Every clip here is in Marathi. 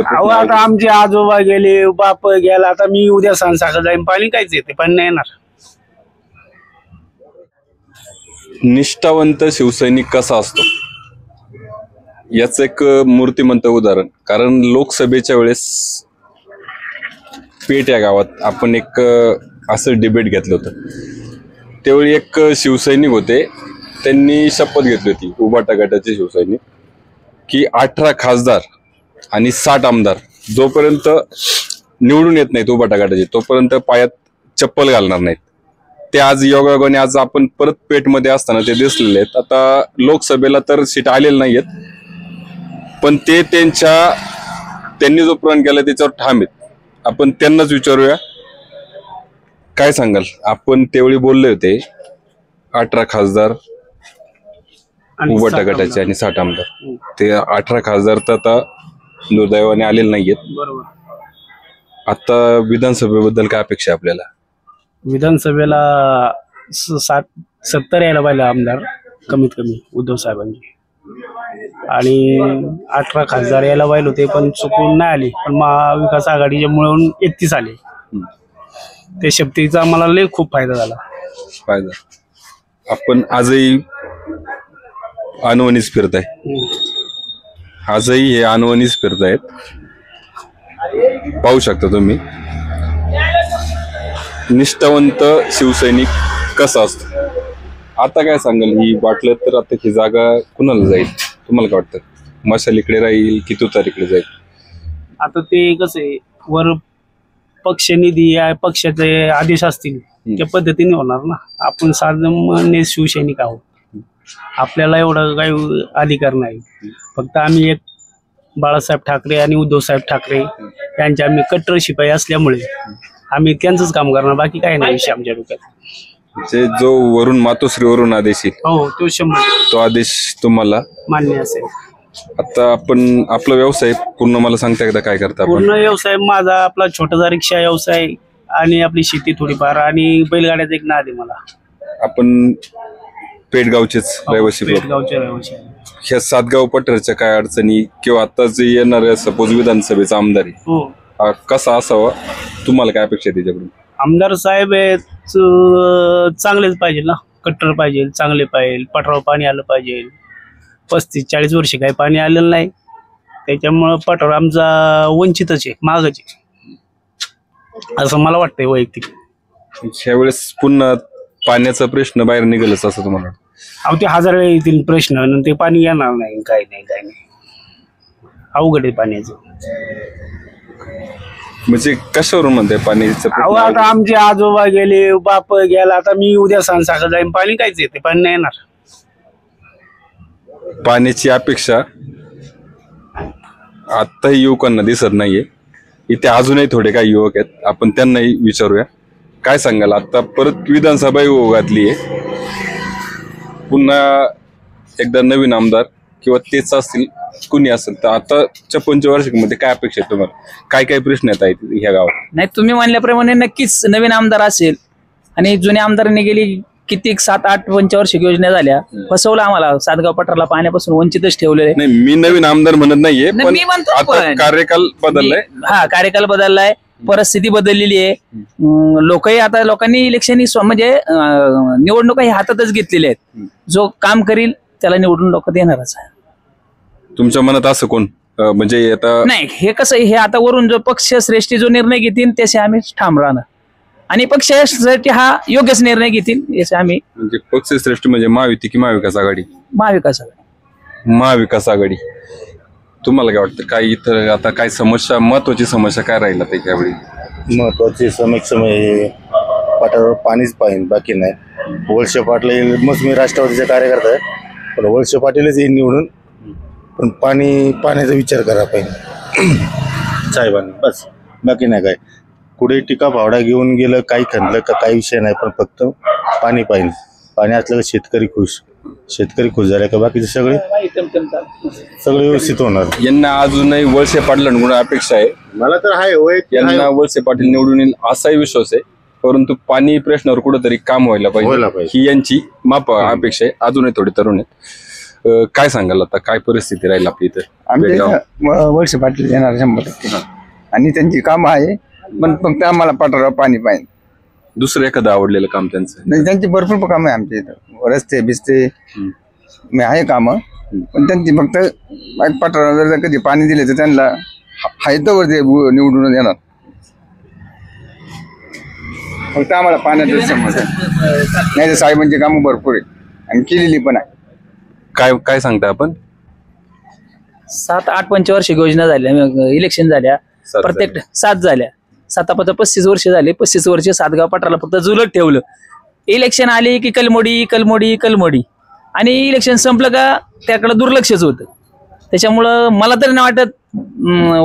पाण्याचं आता आमचे आजोबा गेले, बाप गेला, आता मी उद्या सांसाखा जाईन, पाणी काहीच येते, पाणी नाही येणार. निष्ठावंत शिवसैनिक कसा असतो याच एक मूर्तिमंत उदाहरण. कारण लोकसभेच्या वेळेस पेठ या गावात आपण एक असं डिबेट घेतलं होतं. त्यावेळी एक शिवसैनिक होते, त्यांनी शपथ घेतली होती, उभाटा गटाचे शिवसैनिक, की 18 खासदार आणि 60 आमदार जोपर्यंत निवडून येत नाहीत उभाटा गटाचे तोपर्यंत पायात चप्पल घालणार नाहीत. ते आज योगायोगाने आज आपण परत पेठमध्ये असताना ते दिसलेले आहेत. आता लोकसभेला तर सीट आलेले नाहीयेत, पण ते त्यांनी जो प्रण केला त्याच्यावर ठाम आहेत. आपण त्यांनाच विचारूया, काय सांगाल? आपण त्यावेळी बोलले होते 18 खासदार उभाटा गटाचे आणि 60 आमदार. ते 18 खासदार तर आता दुर्दैवाने आलेले नाहीयेत. बरोबर. आता विधानसभेबद्दल काय अपेक्षा आहे आपल्याला? विधानसभेला 60-70 यायला पाहिजे आमदार कमीत कमी उद्धव साहेबांची, आणि 18 खासदार यायला पाहिजे होते, पण चुकून नाही आले. पण महाविकास आघाडीच्या मुळे 31 आले. ते शक्तीचा आम्हाला लय खूप फायदा झाला. आपण आजही अनवणीच फिरताय, आजही हे अनवणीच फिरतायत, पाहू शकता तुम्ही. निष्ठावंत शिवसैनिक कसा असतो? आता काय सांगाल? ही वाटलं तर आता ही जागा कुणाला जाईल? तुम्हाला काय वाटतं? मशाल इकडे राहील की तुतारीकडे जाईल? आता ते कसं आहे, वर पक्ष निधी पक्षाचे आदेश असतील त्या पद्धतीने होणार ना. आपण सामान्य शिवसैनिक आहोत, आपल्याला एवढं काही अधिकार नाही. फक्त आम्ही एक बाळासाहेब ठाकरे आणि उद्धव साहेब ठाकरे यांचे आम्ही कट्टर शिपाई असल्यामुळे आम्ही त्यांचंच काम करणार, बाकी काही नाही विषय आमच्या डोक्यात. जो वरून मातोश्रीवरून आदेश येईल, हो, तो 100 तो आदेश तुम्हाला मान्य असेल. आता आपण आपला व्यवसाय पूर्ण मला सांगता एकदा काय करता? पूर्ण व्यवसाय माझा आपला छोटासा रिक्षा व्यवसाय आणि आपली शेती थोडीफार आणि बैलगाड्याचा एक नाद आहे मला. आपण पेठगावचेच रहिवासी. पेठगावचे रहिवासी. ह्या सातगाव पठारच्या काय अडचणी किंवा आता जे येणाऱ्या सपोज विधानसभेचा आमदार आहे कसा असावा, तुम्हाला काय अपेक्षा त्याच्याकडून? आमदार साहेब चांगलेच पाहिजे ना, कट्टर पाहिजे, चांगले पाहिजे, पठारावर पाणी आलं पाहिजे. 35-40 वर्ष काही पाणी आलेलं नाही, त्याच्यामुळं पठार आमचा वंचितच आहे, मागच आहे, असं मला वाटतंय वैयक्तिक. ह्यावेळेस पुन्हा पाण्याचा प्रश्न बाहेर निघेलच असं तुम्हाला वाटतं? अहो, ते 1000 वेळ येतील प्रश्न, ते पाणी येणार नाही, काय नाही, अवघड आहे पाण्याचं. म्हणजे कशावरून म्हणते पाण्याचं? अहो, आता आमचे आजोबा गेले, बाप गेला, आता मी उद्या सांसाखा जाईन, पाणी काहीच येते, पाणी नाही येणार. पाण्याची अपेक्षा आताही युवकांना दिसत नाहीये. इथे अजूनही थोडे काही युवक आहेत, आपण त्यांनाही विचारूया. काय सांगाल? आता परत विधानसभा घातली आहे, पुन्हा एकदा नवीन आमदार किंवा तेच असतील कुणी असेल, तर आताच्या पंचवार्षिकमध्ये काय अपेक्षा आहे तुम्हाला? काय काय प्रश्न येत आहेत ह्या गावात? नाही, तुम्ही म्हणल्याप्रमाणे नक्कीच नवीन आमदार असेल, आणि जुन्या आमदारांनी गेली किती 7-8 पंचवार्षिक योजना झाल्या, फसवलं आम्हाला. सातगाव पठाराला पाण्यापासून वंचितच ठेवलेले. नाही, मी नवीन आमदार म्हणत नाहीये, पण मी म्हणतो कार्यकाल बदललाय. कार्यकाल बदललाय, परिस्थिती बदललेली आहे. लोकांनी इलेक्शन म्हणजे निवडणुका ही हातातच घेतलेल्या आहेत. जो काम करील त्याला निवडून लोक देणारच आहे. तुमच्या मनात असं कोण म्हणजे आता? नाही, हे कसं, हे आता वरून जो पक्ष श्रेष्ठी जो निर्णय घेतील त्याचे आम्ही ठाम राहणार, आणि पक्षासाठी हा योग्यच निर्णय घेतील याचे आम्ही. म्हणजे पक्षश्रेष्ठ म्हणजे महायुती की महाविकास आघाडी? महाविकास आघाडी. महाविकास आघाडी. तुम्हाला काय वाटतं? काय इथं आता काय समस्या, महत्वाची समस्या काय राहिला त्याच्यावेळी? महत्वाची समस्या म्हणजे पठारावर पाणीच पाहिजे, बाकी नाही. वळसे पाटील, मग मी राष्ट्रवादीचा कार्यकर्ता आहे, पण वळसे पाटीलच येईल निवडून, पण पाण्याचा विचार करा पाहिजे साहेबांनी, बस, बाकी नाही काय. कुठे टीका फावडा घेऊन गेलं, काही खणलं का काही विषय नाही, पण फक्त पाणी पाहिजे. पाणी असलं का शेतकरी खुश झाले का बाकीचे सगळे व्यवस्थित होणार. यांना अजूनही वळसे पाटलांकडून अपेक्षा आहे. मला तर आहे, यांना वळसे पाटील निवडून येईल असाही विश्वास आहे, परंतु पाणी प्रश्नावर कुठेतरी काम व्हायला पाहिजे ही यांची अपेक्षा आहे. अजूनही थोडे तरुण आहेत. काय सांगाल आता, काय परिस्थिती राहील आपली इथं आमच्या बेळगाव? इथं वर्ष पाटील येणार 100%. आणि त्यांची कामं आहे, पण फक्त आम्हाला पठारावर पाणी पाहिजे. दुसरं एखादं आवडलेलं काम त्यांचं? नाही, त्यांची भरपूर कामं आहे आमच्या इथं, रस्ते बिस्ते आहे कामं, पण त्यांची फक्त पठारावर जर कधी पाणी दिले तर त्यांना हायतवर ते निवडून येणार. फक्त आम्हाला पाण्याचं समस्या नाही तर साहेबांची कामं भरपूर आहे आणि केलेली पण आहे. काय काय सांगता आपण? 7-8 पंचवार्षिक योजना झाल्या, इलेक्शन झाल्या, प्रत्येक 7 झाल्या, 7-5 35 वर्ष झाले. 35 वर्ष सातगाव पठाराला फक्त जुलत ठेवलं. इलेक्शन आले की कलमोडी कलमोडी कलमोडी, आणि इलेक्शन संपलं का त्याकडे दुर्लक्षच होतं. त्याच्यामुळं मला तरी नाही वाटत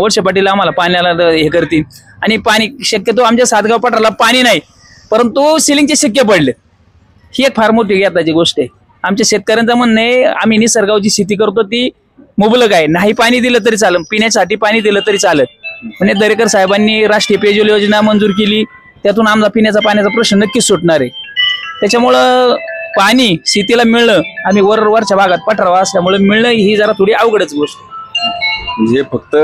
वळसे पाटील आम्हाला पाण्याला हे करतील. आणि पाणी शक्यतो आमच्या सातगाव पठाराला पाणी नाही, परंतु सिलिंगचे शक्य पडले. ही एक फार मोठी घेताची गोष्ट आहे. आमच्या शेतकऱ्यांचं म्हणणं आहे, आम्ही निसर्गावची शेती करतो ती मुबलक आहे, नाही पाणी दिलं तरी चालेल, पिण्यासाठी पाणी दिलं तरी चालत. म्हणजे दरेकर साहेबांनी राष्ट्रीय पेयजल योजना मंजूर केली, त्यातून आमचा पिण्याचा पाण्याचा प्रश्न नक्कीच सुटणार आहे. त्याच्यामुळं पाणी शेतीला मिळणं, आम्ही वरच्या भागात पठारावर असल्यामुळे मिळणं ही जरा थोडी अवघडच गोष्ट. म्हणजे फक्त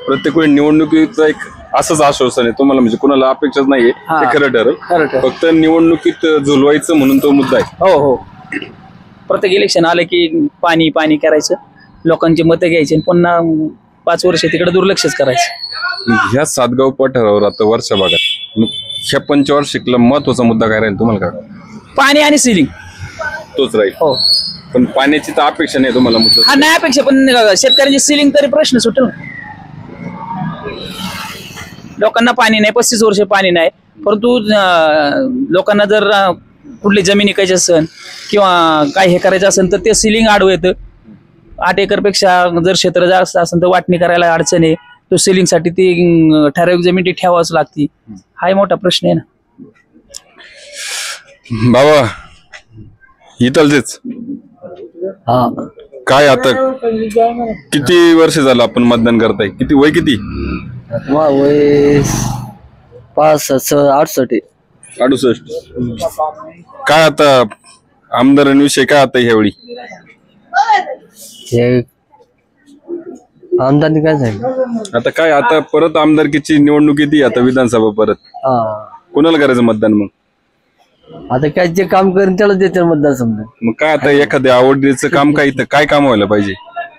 प्रत्येक वेळी निवडणुकीचं एक असंच आश्वासन आहे तुम्हाला, म्हणजे कोणाला अपेक्षाच नाहीये, ते खरं ठरेल. फक्त निवडणुकीत झुलवायचं म्हणून तो मुद्दा आहे. हो हो, प्रत्येक इलेक्शन आलं की पाणी पाणी करायचं, लोकांची मतं घ्यायची आणि पुन्हा 5 वर्ष तिकडे दुर्लक्षच करायचं. ह्या सातगाव पठारावर आता वर्षा भागात मग ह्या पंचवार्षिकला महत्वाचा मुद्दा काय राहील तुम्हाला? काय पाणी आणि सिलिंग तोच राहील. हो, पण पाण्याची तर अपेक्षा नाही तुम्हाला मुद्दा? हा नाही अपेक्षा, पण शेतकऱ्यांची सिलिंग तरी प्रश्न सुटेल. लोकांना पाणी नाही, 35 वर्ष पाणी नाही, परंतु लोकांना जर कुठली जमीन विकायची असेल किंवा काय हे करायचं असेल तर ते सिलिंग आडवं येतं. 8 एकरपेक्षा जर क्षेत्र जास्त असेल तर वाटणी करायला अडचण आहे. तो सिलिंगसाठी ती ठराविक जमीन ती ठेवावंच लागते. हा मोठा प्रश्न आहे ना बाबा. इथलचेच काय आता किती वर्ष झालं आपण मतदान करताय? किती वय किती? वय 68. काय आता आमदारांविषयी काय आता ह्यावेळी? आमदारनी काय सांगितलं? आता काय, आता परत आमदारकीची निवडणूक येते, आता विधानसभा परत. कोणाला करायचं मतदान मग? आता काय जे काम करेन त्याला देते मतदार समजा. मग काय आता एखाद्या आवडीचं काम काय, इथं काय काम व्हायला पाहिजे?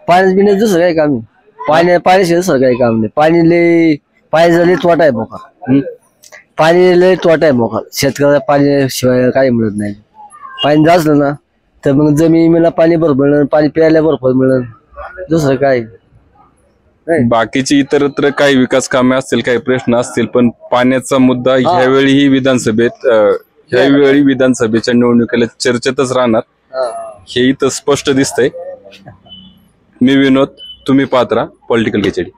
पाण्यात बिण्यात दुसरं काय काम आहे? पाण्याशिवाय दुसरं काही काम नाही. पाण्याचा लय तोटा आहे मोका. पाणी लय तोटा आहे मोका. शेतकऱ्याला पाण्याशिवाय काही मिळत नाही. पाणी जास्त ना तर मग जमिनीला पाणी भरपूर मिळेल, पाणी प्यायला भरपूर मिळेल, दुसरं काय. बाकीची इतरत्र काही विकास कामे असतील, काही प्रश्न असतील, पण पाण्याचा मुद्दा ह्यावेळी विधानसभेच्या निवडणुकीला चर्चेतच राहणार, हे इथं स्पष्ट दिसतंय. मी विनोद, तुम्ही पाहत राहा पॉलिटिकल खिचडी.